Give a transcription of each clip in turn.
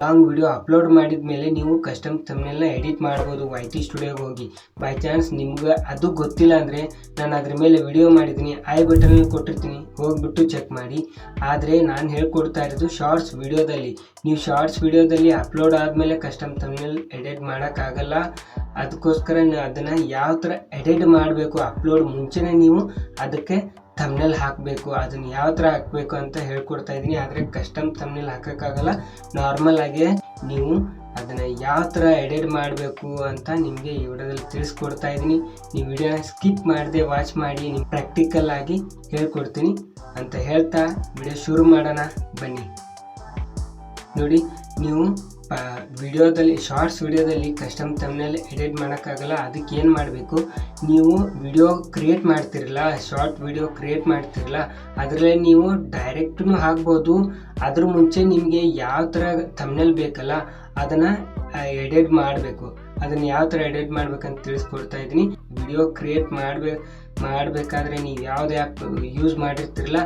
Long video upload ಮಾಡಿದ ಮೇಲೆ ನೀವು ಕಸ್ಟಮ್ ಥಂಬ್ನೇಲ್ನ ಎಡಿಟ್ ಮಾಡ್ಬೋದು YT ಸ್ಟುಡಿಯೋಗೆ ಹೋಗಿ. ಬೈ ಚಾನ್ಸ್ ನಿಮ್ಗೆ ಅದು ಗೊತ್ತಿಲ್ಲ ಅಂದರೆ ನಾನು ಅದ್ರ ಮೇಲೆ ವಿಡಿಯೋ ಮಾಡಿದ್ದೀನಿ, ಐ ಬಟನಲ್ಲಿ ಕೊಟ್ಟಿರ್ತೀನಿ, ಹೋಗಿಬಿಟ್ಟು ಚೆಕ್ ಮಾಡಿ. ಆದರೆ ನಾನು ಹೇಳ್ಕೊಡ್ತಾ ಇರೋದು ಶಾರ್ಟ್ಸ್ ವಿಡಿಯೋದಲ್ಲಿ. ನೀವು ಶಾರ್ಟ್ಸ್ ವಿಡಿಯೋದಲ್ಲಿ ಅಪ್ಲೋಡ್ ಆದಮೇಲೆ ಕಸ್ಟಮ್ ಥಂಬ್ನೇಲ್ ಎಡಿಟ್ ಮಾಡೋಕ್ಕಾಗಲ್ಲ. ಅದಕ್ಕೋಸ್ಕರ ಅದನ್ನು ಯಾವ ಥರ ಎಡಿಟ್ ಮಾಡಬೇಕು ಅಪ್ಲೋಡ್ ಮುಂಚೆನೇ ನೀವು ಅದಕ್ಕೆ ಥಂಬ್ನೇಲ್ ಹಾಕಬೇಕು. ಅದನ್ನು ಯಾವ ಥರ ಹಾಕಬೇಕು ಅಂತ ಹೇಳ್ಕೊಡ್ತಾ ಇದ್ದೀನಿ. ಆದರೆ ಕಸ್ಟಮ್ ಥಂಬ್ನೇಲ್ ಹಾಕೋಕ್ಕಾಗಲ್ಲ. ನಾರ್ಮಲ್ ಆಗಿ ನೀವು ಅದನ್ನು ಯಾವ ಥರ ಎಡಿಟ್ ಮಾಡಬೇಕು ಅಂತ ನಿಮಗೆ ಈ ವಿಡಿಯೋದಲ್ಲಿ ತಿಳಿಸ್ಕೊಡ್ತಾ ಇದ್ದೀನಿ. ನೀವು ವಿಡಿಯೋನ ಸ್ಕಿಪ್ ಮಾಡದೆ ವಾಚ್ ಮಾಡಿ, ನೀವು ಪ್ರಾಕ್ಟಿಕಲ್ ಆಗಿ ಹೇಳ್ಕೊಡ್ತೀನಿ ಅಂತ ಹೇಳ್ತಾ ವಿಡಿಯೋ ಶುರು ಮಾಡೋಣ ಬನ್ನಿ. ನೋಡಿ, ನೀವು ವಿಡಿಯೋದಲ್ಲಿ ಶಾರ್ಟ್ಸ್ ವಿಡಿಯೋದಲ್ಲಿ ಕಸ್ಟಮ್ ಥಂಬ್ನೇಲ್ ಎಡಿಟ್ ಮಾಡೋಕ್ಕಾಗಲ್ಲ. ಅದಕ್ಕೆ ಏನು ಮಾಡಬೇಕು, ನೀವು ವಿಡಿಯೋ ಕ್ರಿಯೇಟ್ ಮಾಡ್ತಿರಲ್ಲ, ಶಾರ್ಟ್ ವಿಡಿಯೋ ಕ್ರಿಯೇಟ್ ಮಾಡ್ತಿರಲ್ಲ, ಅದರಲ್ಲೇ ನೀವು ಡೈರೆಕ್ಟೂ ಹಾಕ್ಬೋದು. ಅದ್ರ ಮುಂಚೆ ನಿಮಗೆ ಯಾವ ಥರ ಥಂಬ್ನೇಲ್ ಬೇಕಲ್ಲ ಅದನ್ನು ಎಡಿಟ್ ಮಾಡಬೇಕು. ಅದನ್ನು ಯಾವ ಥರ ಎಡಿಟ್ ಮಾಡ್ಬೇಕಂತ ತಿಳಿಸ್ಕೊಡ್ತಾ ಇದ್ದೀನಿ. ವಿಡಿಯೋ ಕ್ರಿಯೇಟ್ ಮಾಡಬೇಕಾದ್ರೆ ನೀವು ಯಾವ್ದು ಆ್ಯಪ್ ಯೂಸ್ ಮಾಡಿರ್ತಿರಲ್ಲ,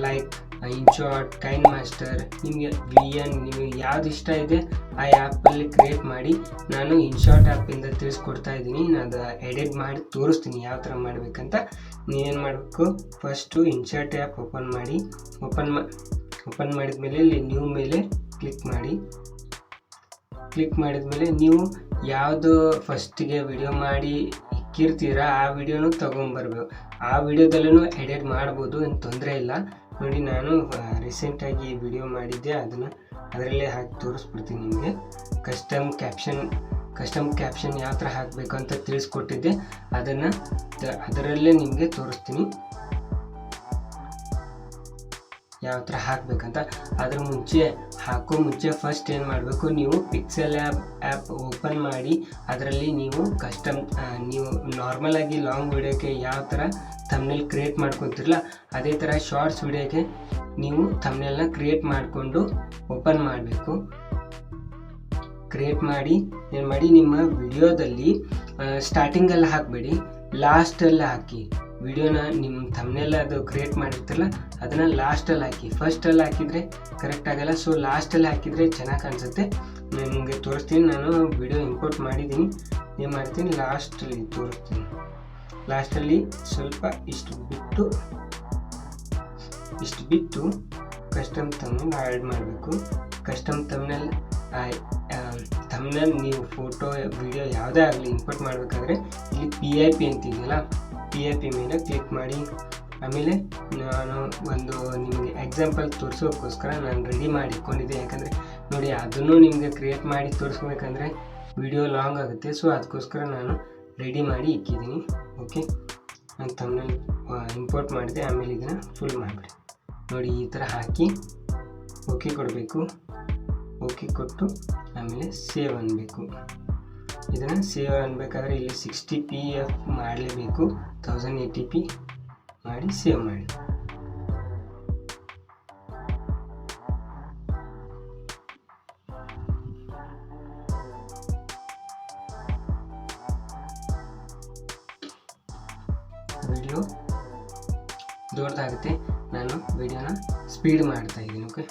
ಲೈಕ್ ಇನ್ಶಾಟ್, ಕೈನ್ ಮಾಸ್ಟರ್, ನಿಮಗೆ VN, ನಿಮಗೆ ಯಾವ್ದು ಇಷ್ಟ ಇದೆ ಆ ಆ್ಯಪಲ್ಲಿ ಕ್ರಿಯೇಟ್ ಮಾಡಿ. ನಾನು ಇನ್ಶಾಟ್ ಆ್ಯಪಿಂದ ತಿಳಿಸ್ಕೊಡ್ತಾ ಇದ್ದೀನಿ. ನಾನು ಅದು ಎಡಿಟ್ ಮಾಡಿ ತೋರಿಸ್ತೀನಿ ಯಾವ ಥರ ಮಾಡಬೇಕಂತ. ನೀವೇನು ಮಾಡಬೇಕು, ಫಸ್ಟು ಇನ್ಶಾಟ್ ಆ್ಯಪ್ ಓಪನ್ ಮಾಡಿ. ಓಪನ್ ಮಾಡಿದ ಮೇಲೆ ಇಲ್ಲಿ ನ್ಯೂ ಮೇಲೆ ಕ್ಲಿಕ್ ಮಾಡಿ. ಕ್ಲಿಕ್ ಮಾಡಿದ ಮೇಲೆ ನೀವು ಯಾವುದು ಫಸ್ಟಿಗೆ ವಿಡಿಯೋ ಮಾಡಿ ಇಕ್ಕಿರ್ತೀರ ಆ ವಿಡಿಯೋನು ತೊಗೊಂಬರ್ಬೇಕು. ಆ ವಿಡಿಯೋದಲ್ಲೂ ಎಡಿಟ್ ಮಾಡ್ಬೋದು, ಏನು ತೊಂದರೆ ಇಲ್ಲ. ನೋಡಿ, ನಾನು ರೀಸೆಂಟಾಗಿ ವಿಡಿಯೋ ಮಾಡಿದ್ದೆ, ಅದನ್ನು ಅದರಲ್ಲೇ ಹಾಕಿ ತೋರಿಸ್ಬಿಡ್ತೀನಿ ನಿಮಗೆ. ಕಸ್ಟಮ್ ಕ್ಯಾಪ್ಷನ್ ಯಾವ ಥರ ಹಾಕಬೇಕು ಅಂತ ತಿಳಿಸ್ಕೊಟ್ಟಿದ್ದೆ, ಅದನ್ನು ಅದರಲ್ಲೇ ನಿಮಗೆ ತೋರಿಸ್ತೀನಿ ಯಾವ ಥರ ಹಾಕಬೇಕಂತ. ಅದ್ರ ಹಾಕೋ ಮುಂಚೆ ಫಸ್ಟ್ ಏನು ಮಾಡಬೇಕು, ನೀವು ಪಿಕ್ಸೆಲ್ ಆ್ಯಪ್ ಓಪನ್ ಮಾಡಿ ಅದರಲ್ಲಿ ನೀವು ನೀವು ನಾರ್ಮಲಾಗಿ ಲಾಂಗ್ ವಿಡಿಯೋಕ್ಕೆ ಯಾವ ಥರ ಥಂಬ್ನೇಲ್ ಕ್ರಿಯೇಟ್ ಮಾಡ್ಕೊತಿರಲ್ಲ ಅದೇ ಥರ ಶಾರ್ಟ್ಸ್ ವಿಡಿಯೋಕ್ಕೆ ನೀವು ಥಂಬ್ನೇಲ್ನ ಕ್ರಿಯೇಟ್ ಮಾಡಿಕೊಂಡು ಓಪನ್ ಮಾಡಬೇಕು. ಕ್ರಿಯೇಟ್ ಮಾಡಿ ಏನು ಮಾಡಿ, ನಿಮ್ಮ ವಿಡಿಯೋದಲ್ಲಿ ಸ್ಟಾರ್ಟಿಂಗಲ್ಲಿ ಹಾಕಬೇಡಿ, ಲಾಸ್ಟಲ್ಲಿ ಹಾಕಿ. ವಿಡಿಯೋನ ನಿಮ್ಮ ಥಂಬ್ನೇಲ್ ಅದು ಕ್ರಿಯೇಟ್ ಮಾಡಿರ್ತಿರಲ್ಲ ಅದನ್ನು ಲಾಸ್ಟಲ್ಲಿ ಹಾಕಿ. ಫಸ್ಟಲ್ಲಿ ಹಾಕಿದರೆ ಕರೆಕ್ಟ್ ಆಗಲ್ಲ. ಸೊ ಲಾಸ್ಟಲ್ಲಿ ಹಾಕಿದರೆ ಚೆನ್ನಾಗಿ ಕಾಣಿಸುತ್ತೆ. ನಾನು ನಿಮಗೆ ತೋರಿಸ್ತೀನಿ. ನಾನು ವಿಡಿಯೋ ಇಂಪೋರ್ಟ್ ಮಾಡಿದ್ದೀನಿ, ಏನು ಮಾಡ್ತೀನಿ, ಲಾಸ್ಟಲ್ಲಿ ತೋರಿಸ್ತೀನಿ. ಲಾಸ್ಟಲ್ಲಿ ಸ್ವಲ್ಪ ಇಷ್ಟು ಬಿಟ್ಟು ಕಸ್ಟಮ್ ಥಂಬ್ನೇಲ್ ಆ್ಯಡ್ ಮಾಡಬೇಕು. ಕಸ್ಟಮ್ ಥಂಬ್ನೇಲ್ ನೀವು ಫೋಟೋ ವಿಡಿಯೋ ಯಾವುದೇ ಆಗಲಿ ಇಂಪೋರ್ಟ್ ಮಾಡಬೇಕಾದ್ರೆ ಇಲ್ಲಿ PIP ಅಂತಿದೆಯಲ್ಲ, PIP ಮೇಲೆ ಕ್ಲಿಕ್ ಮಾಡಿ. ಆಮೇಲೆ ನಾನು ಒಂದು ನಿಮಗೆ ಎಕ್ಸಾಂಪಲ್ ತೋರಿಸೋಕ್ಕೋಸ್ಕರ ನಾನು ರೆಡಿ ಮಾಡಿ ಇಟ್ಕೊಂಡಿದ್ದೆ. ಯಾಕಂದರೆ ನೋಡಿ, ಅದನ್ನು ನಿಮಗೆ ಕ್ರಿಯೇಟ್ ಮಾಡಿ ತೋರಿಸ್ಬೇಕಂದ್ರೆ ವಿಡಿಯೋ ಲಾಂಗ್ ಆಗುತ್ತೆ. ಸೊ ಅದಕ್ಕೋಸ್ಕರ ನಾನು ರೆಡಿ ಮಾಡಿ ಇಕ್ಕಿದ್ದೀನಿ. ಓಕೆ, ನಾನು ಥಂಬ್ನೇಲ್ ಇಂಪೋರ್ಟ್ ಮಾಡಿದೆ. ಆಮೇಲೆ ಇದನ್ನು ಫುಲ್ ಮಾಡಿಬಿಡಿ. ನೋಡಿ, ಈ ಥರ ಹಾಕಿ ಓಕೆ ಕೊಡಬೇಕು. ಓಕೆ ಕೊಟ್ಟು ಆಮೇಲೆ ಸೇವ್ ಅನ್ನಬೇಕು. ಇದನ್ನು ಸೇವ್ ಅನ್ನಬೇಕಾದ್ರೆ ಇಲ್ಲಿ 60pf ಮಾಡಲೇಬೇಕು. 1080p ಮಾಡಿ ಸೇವ್ ಮಾಡಿ. ವಿಡಿಯೋ ದೊಡ್ಡದಾಗುತ್ತೆ. ನಾನು ವಿಡಿಯೋನ ಸ್ಪೀಡ್ ಮಾಡ್ತಾ ಇದ್ದೀನಿ. ಓಕೆ,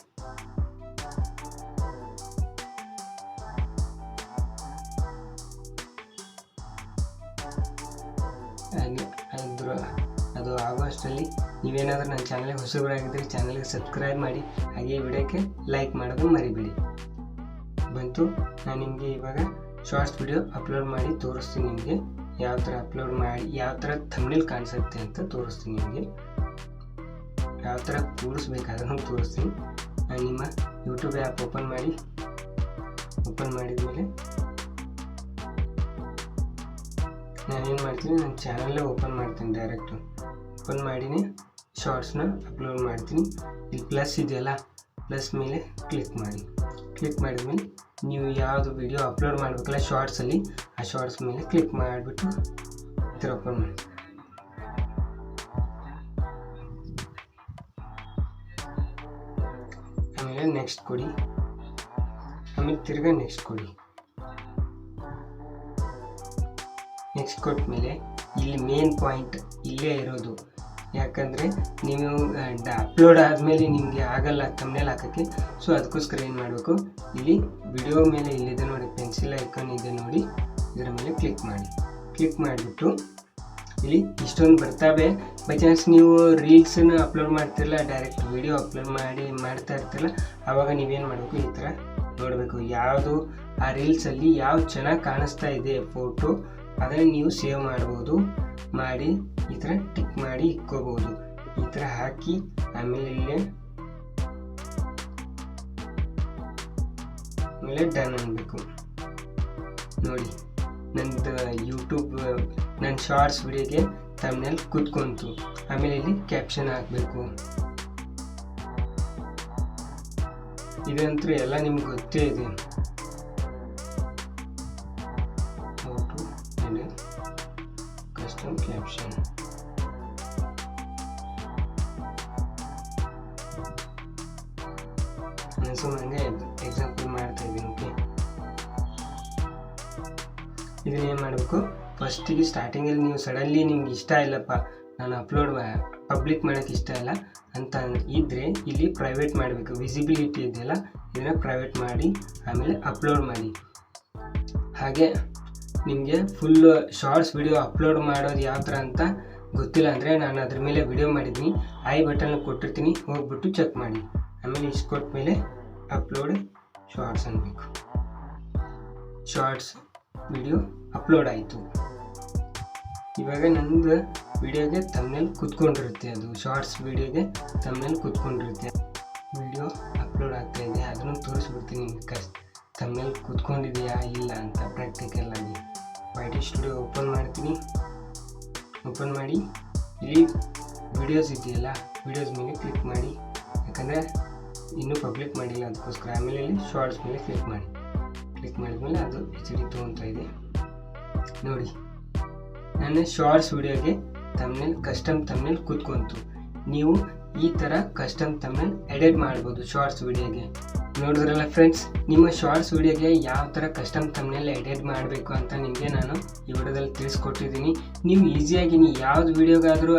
ಅದು ಆಗೋಷ್ಟರಲ್ಲಿ ನೀವೇನಾದರೂ ನನ್ನ ಚಾನಲ್ಗೆ ಹೊಸಬರಾಗಿದ್ದರೆ ಚಾನಲ್ಗೆ ಸಬ್ಸ್ಕ್ರೈಬ್ ಮಾಡಿ, ಹಾಗೆ ವಿಡಿಯೋಕ್ಕೆ ಲೈಕ್ ಮಾಡೋದು ಮರಿಬೇಡಿ. ಬಂತು, ನಾನು ನಿಮಗೆ ಇವಾಗ ಶಾರ್ಟ್ಸ್ ವಿಡಿಯೋ ಅಪ್ಲೋಡ್ ಮಾಡಿ ತೋರಿಸ್ತೀನಿ. ನಿಮಗೆ ಯಾವ ಥರ ಅಪ್ಲೋಡ್ ಮಾಡಿ ಯಾವ ಥರ ಥಂಬ್ನೇಲ್ ಕಾಣಿಸುತ್ತೆ ಅಂತ ತೋರಿಸ್ತೀನಿ. ನಿಮಗೆ ಯಾವ ಥರ ಕೂಡಿಸ್ಬೇಕಾದ್ರೂ ತೋರಿಸ್ತೀನಿ. ನಾನು ನಿಮ್ಮ ಯೂಟ್ಯೂಬ್ ಆ್ಯಪ್ ಓಪನ್ ಮಾಡಿದ ಮೇಲೆ ನಾನೇನು ಮಾಡ್ತೀನಿ, ನನ್ನ ಚಾನಲ್ಲೇ ಓಪನ್ ಮಾಡ್ತೀನಿ. ಡೈರೆಕ್ಟು ಓಪನ್ ಮಾಡಿನೇ ಶಾರ್ಟ್ಸ್ನ ಅಪ್ಲೋಡ್ ಮಾಡ್ತೀನಿ. ಇಲ್ಲಿ ಪ್ಲಸ್ ಇದೆಯಲ್ಲ, ಪ್ಲಸ್ ಮೇಲೆ ಕ್ಲಿಕ್ ಮಾಡಿ. ಕ್ಲಿಕ್ ಮಾಡಿದ್ಮೇಲೆ ನೀವು ಯಾವುದು ವಿಡಿಯೋ ಅಪ್ಲೋಡ್ ಮಾಡಬೇಕಲ್ಲ ಶಾರ್ಟ್ಸಲ್ಲಿ, ಆ ಶಾರ್ಟ್ಸ್ ಮೇಲೆ ಕ್ಲಿಕ್ ಮಾಡಿಬಿಟ್ಟು ಈ ಥರ ಓಪನ್ ಮಾಡಿ. ಆಮೇಲೆ ನೆಕ್ಸ್ಟ್ ಕೊಡಿ. ಆಮೇಲೆ ತಿರ್ಗಾ ನೆಕ್ಸ್ಟ್ ಕೊಡಿ. ನೆಕ್ಸ್ಟ್ ಕೊಟ್ಟ ಮೇಲೆ ಇಲ್ಲಿ ಮೇನ್ ಪಾಯಿಂಟ್ ಇಲ್ಲೇ ಇರೋದು, ಯಾಕಂದರೆ ನೀವು ಅಪ್ಲೋಡ್ ಆದಮೇಲೆ ನಿಮಗೆ ಆಗಲ್ಲ ಥಂಬ್ನೇಲ್ ಹಾಕೋಕ್ಕೆ. ಸೊ ಅದಕ್ಕೋಸ್ಕರ ಏನು ಮಾಡಬೇಕು, ಇಲ್ಲಿ ವಿಡಿಯೋ ಮೇಲೆ ಇಲ್ಲಿದೆ ನೋಡಿ, ಪೆನ್ಸಿಲ್ ಐಕಾನ್ ಇದೆ ನೋಡಿ, ಇದರ ಮೇಲೆ ಕ್ಲಿಕ್ ಮಾಡಿ. ಕ್ಲಿಕ್ ಮಾಡಿಬಿಟ್ಟು ಇಲ್ಲಿ ಇಷ್ಟೊಂದು ಬರ್ತಾವೆ. ಬೈ ಚಾನ್ಸ್ ನೀವು ರೀಲ್ಸನ್ನು ಅಪ್ಲೋಡ್ ಮಾಡ್ತಿರಲ್ಲ, ಡೈರೆಕ್ಟ್ ವಿಡಿಯೋ ಅಪ್ಲೋಡ್ ಮಾಡ್ತಾ ಇರ್ತಿರಲ್ಲ, ಆವಾಗ ನೀವೇನು ಮಾಡಬೇಕು, ಈ ಥರ ನೋಡಬೇಕು ಯಾವುದು ಆ ರೀಲ್ಸಲ್ಲಿ ಯಾವ್ದು ಚೆನ್ನಾಗಿ ಕಾಣಿಸ್ತಾ ಇದೆ ಫೋಟೋ, ಅದನ್ನು ನೀವು ಸೇವ್ ಮಾಡ್ಬೋದು. ಮಾಡಿ ಈ ಥರ ಟಿಕ್ ಮಾಡಿ ಇಟ್ಕೋಬೋದು. ಈ ಥರ ಹಾಕಿ ಆಮೇಲೆ ಆಮೇಲೆ ಡನ್ ಅನ್ಬೇಕು ನೋಡಿ. ನಂದು ಯೂಟ್ಯೂಬ್ ನನ್ನ ಶಾರ್ಟ್ಸ್ ವಿಡಿಯೋಗೆ ಥಂಬ್ನೇಲ್ ಕೂತ್ಕೊಂತು. ಆಮೇಲೆ ಇಲ್ಲಿ ಕ್ಯಾಪ್ಷನ್ ಹಾಕಬೇಕು. ಇದಂತೂ ಎಲ್ಲ ನಿಮ್ಗೆ ಗೊತ್ತೇ ಇದೆ. ಕಸ್ಟಮ್ ಕ್ಯಾಪ್ಷನ್ ನಾನು ಸುಮ್ಮನೆ ಎಕ್ಸಾಂಪಲ್ ಮಾಡ್ತಾ ಇದ್ದೀನಿ. ಓಕೆ, ಇದನ್ನ ಏನು ಮಾಡಬೇಕು, ಫಸ್ಟಿಗೆ ಸ್ಟಾರ್ಟಿಂಗಲ್ಲಿ ನೀವು ಸಡನ್ಲಿ ನಿಮ್ಗೆ ಇಷ್ಟ ಇಲ್ಲಪ್ಪ, ನಾನು ಪಬ್ಲಿಕ್ ಮಾಡೋಕ್ಕೆ ಇಷ್ಟ ಇಲ್ಲ ಅಂತ ಇದ್ದರೆ ಇಲ್ಲಿ ಪ್ರೈವೇಟ್ ಮಾಡಬೇಕು. ವಿಸಿಬಿಲಿಟಿ ಇದೆಯಲ್ಲ, ಇದನ್ನು ಪ್ರೈವೇಟ್ ಮಾಡಿ ಆಮೇಲೆ ಅಪ್ಲೋಡ್ ಮಾಡಿ. ಹಾಗೆ ನಿಮಗೆ ಫುಲ್ ಶಾರ್ಟ್ಸ್ ವಿಡಿಯೋ ಅಪ್ಲೋಡ್ ಮಾಡೋದು ಯಾವ ಥರ ಅಂತ ಗೊತ್ತಿಲ್ಲ ಅಂದರೆ ನಾನು ಅದ್ರ ಮೇಲೆ ವಿಡಿಯೋ ಮಾಡಿದ್ದೀನಿ, ಐ ಬಟನ್ ಕೊಟ್ಟಿರ್ತೀನಿ, ಹೋಗ್ಬಿಟ್ಟು ಚೆಕ್ ಮಾಡಿ. ಆಮೇಲೆ ಇಷ್ಟು ಕೊಟ್ಟ ಮೇಲೆ ಅಪ್ಲೋಡ್ ಶಾರ್ಟ್ಸ್ ಅನ್ಬೇಕು. ಶಾರ್ಟ್ಸ್ ವಿಡಿಯೋ ಅಪ್ಲೋಡ್ ಆಯಿತು. ಇವಾಗ ನಂದು ವಿಡಿಯೋಗೆ ಥಂಬ್ನೇಲ್ ಕೂತ್ಕೊಂಡಿರುತ್ತೆ, ಅದು ಶಾರ್ಟ್ಸ್ ವಿಡಿಯೋಗೆ ಥಂಬ್ನೇಲ್ ಕೂತ್ಕೊಂಡಿರುತ್ತೆ. ವಿಡಿಯೋ ಅಪ್ಲೋಡ್ ಆಗ್ತಾ ಇದೆ, ಅದನ್ನು ತೋರಿಸ್ಬಿಡ್ತೀನಿ ನಿಮ್ಗೆ ಥಂಬ್ನೇಲ್ ಕೂತ್ಕೊಂಡಿದೆಯಾ ಇಲ್ಲ ಅಂತ ಪ್ರಾಕ್ಟಿಕಲ್ ಆಗಿ. YT ಸ್ಟುಡಿಯೋ ಓಪನ್ ಮಾಡ್ತೀನಿ. ಓಪನ್ ಮಾಡಿ ಇಲ್ಲಿ ವಿಡಿಯೋಸ್ ಇದೆಯಲ್ಲ, ವಿಡಿಯೋಸ್ ಮೇಲೆ ಕ್ಲಿಕ್ ಮಾಡಿ, ಯಾಕಂದರೆ ಇನ್ನೂ ಪಬ್ಲಿಕ್ ಮಾಡಿಲ್ಲ ಅದಕ್ಕೋಸ್ಕರ. ಆಮೇಲೆ ಇಲ್ಲಿ ಶಾರ್ಟ್ಸ್ ಮೇಲೆ ಕ್ಲಿಕ್ ಮಾಡಿ. ಕ್ಲಿಕ್ ಮಾಡಿದ್ಮೇಲೆ ಅದು HD ತೊಗೊತಾ ಇದೆ ನೋಡಿ. ನನ್ನ ಶಾರ್ಟ್ಸ್ ವಿಡಿಯೋಗೆ ಕಸ್ಟಮ್ ಥಂಬ್ನೇಲ್ ಕೂತ್ಕೊಂತು. ನೀವು ಈ ಥರ ಕಸ್ಟಮ್ ಥಂಬ್ನೇಲ್ ಎಡಿಟ್ ಮಾಡ್ಬೋದು ಶಾರ್ಟ್ಸ್ ವಿಡಿಯೋಗೆ. ನೋಡಿದ್ರಲ್ಲ ಫ್ರೆಂಡ್ಸ್, ನಿಮ್ಮ ಶಾರ್ಟ್ಸ್ ವಿಡಿಯೋಗೆ ಯಾವ ಥರ ಕಸ್ಟಮ್ ಥಂಬ್ನೇಲ್ ಎಡಿಟ್ ಮಾಡಬೇಕು ಅಂತ ನಿಮಗೆ ನಾನು ಈ ವಿಡಿಯೋದಲ್ಲಿ ತಿಳಿಸ್ಕೊಟ್ಟಿದ್ದೀನಿ. ನೀವು ಈಸಿಯಾಗಿ ಯಾವ್ದು ವಿಡಿಯೋಗಾದರೂ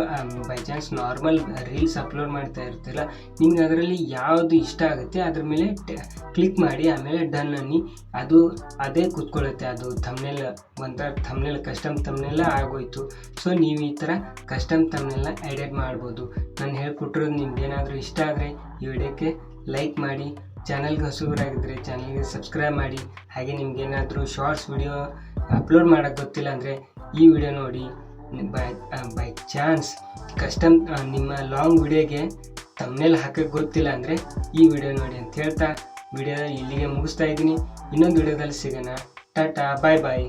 by chance normal reels upload ಮಾಡ್ತಾ ಇರ್ತೀರಲ್ಲ, ನಿಮ್ಗೆ ಅದರಲ್ಲಿ ಯಾವುದು ಇಷ್ಟ ಆಗುತ್ತೆ ಅದ್ರ ಮೇಲೆ ಕ್ಲಿಕ್ ಮಾಡಿ ಆಮೇಲೆ ಡನ್ ಅನ್ನಿ, ಅದೇ ಕೂತ್ಕೊಳ್ಳುತ್ತೆ. ಅದು ಥಂಬ್ನೇಲ್ ಒಂಥರ ಥಂಬ್ನೇಲ್ ಕಸ್ಟಮ್ ಥಂಬ್ನೇಲ್ ಆಗೋಯ್ತು. ಸೊ ನೀವು ಈ ಥರ ಕಸ್ಟಮ್ ಥಂಬ್ನೇಲ್ನ ಎಡಿಟ್ ಮಾಡ್ಬೋದು. ನಾನು ಹೇಳ್ಕೊಟ್ಟಿರೋದು ನಿಮ್ಗೇನಾದರೂ ಇಷ್ಟ ಆದರೆ ಈ ವಿಡಿಯೋಕ್ಕೆ ಲೈಕ್ ಮಾಡಿ, ಚಾನಲ್ಗೆ ಹೊಸಬರಾಗಿದ್ದರೆ ಚಾನಲ್ಗೆ ಸಬ್ಸ್ಕ್ರೈಬ್ ಮಾಡಿ. ಹಾಗೆ ನಿಮ್ಗೇನಾದರೂ ಶಾರ್ಟ್ಸ್ ವಿಡಿಯೋ ಅಪ್ಲೋಡ್ ಮಾಡೋಕ್ಕೆ ಗೊತ್ತಿಲ್ಲ ಅಂದರೆ ಈ ವಿಡಿಯೋ ನೋಡಿ. ಬೈ ಚಾನ್ಸ್ ಕಸ್ಟಮ್ ನಿಮ್ಮ ಲಾಂಗ್ ವಿಡಿಯೋಗೆ ಥಂಬ್ನೇಲ್ ಹಾಕೋಕ್ಕೆ ಗೊತ್ತಿಲ್ಲ ಅಂದರೆ ಈ ವಿಡಿಯೋ ನೋಡಿ ಅಂತ ಹೇಳ್ತಾ ವಿಡಿಯೋ ಇಲ್ಲಿಗೆ ಮುಗಿಸ್ತಾ ಇದ್ದೀನಿ. ಇನ್ನೊಂದು ವಿಡಿಯೋದಲ್ಲಿ ಸಿಗೋಣ. ಟಾಟಾ, ಬಾಯ್ ಬಾಯ್.